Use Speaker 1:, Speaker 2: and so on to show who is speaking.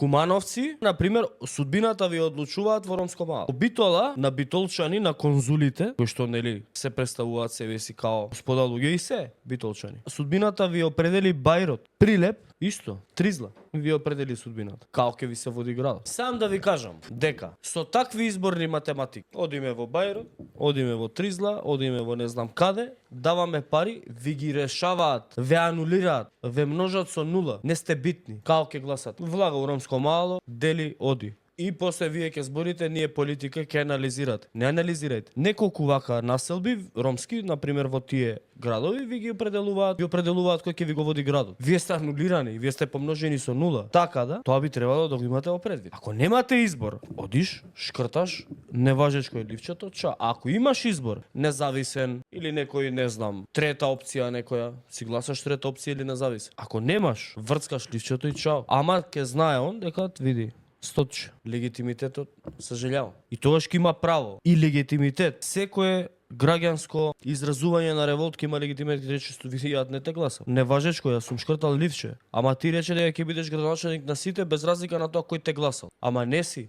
Speaker 1: Кумановци, на пример, судбината ви одлучуваат во ромско мало. Битола на битолчани, на конзулите, кои што нели се представуваат себе си као господа луѓе и се битолчани. Судбината ви определи бајрот. Прилеп исто, Тризла ви определи судбината. Као ќе ви се води градот. Сам да ви кажам дека со такви изборни математики, одиме во Бајрот, одиме во Тризла, одиме во не знам каде, даваме пари, ви ги решаваат, ве анулираат, ве множат со нула. Не сте битни. Као ќе гласат? Влага у ромско мало, дели, оди. И после вие ќе зборите, ние политика ќе анализирате. Не анализирајте. Неколку вака населби ромски, на пример во тие градови, ви ги определуваат кој ќе ви го води градот. Вие сте анулирани, вие сте помножени со нула. Така да, тоа би требало да го имате во предвид. Ако немате избор, одиш, шкрташ, неважечко е ливчето, ча. Ако имаш избор, независен или некој, не знам, трета опција некоја, си гласаш трета опција или независен. Ако немаш, врцкаш ливчето и чао. Ама ќе знае он дека види стотче. Легитимитетот, сожалявам. И тогаш ќе има право и легитимитет. Секое граѓанско изразување на револт ќе има легитимитет, рече што ви јат не те гласам. Не важечко, јас сум шкртал ливче. Ама ти рече дека ќе бидеш градоначелник на сите без разлика на тоа кој те гласал. Ама не си.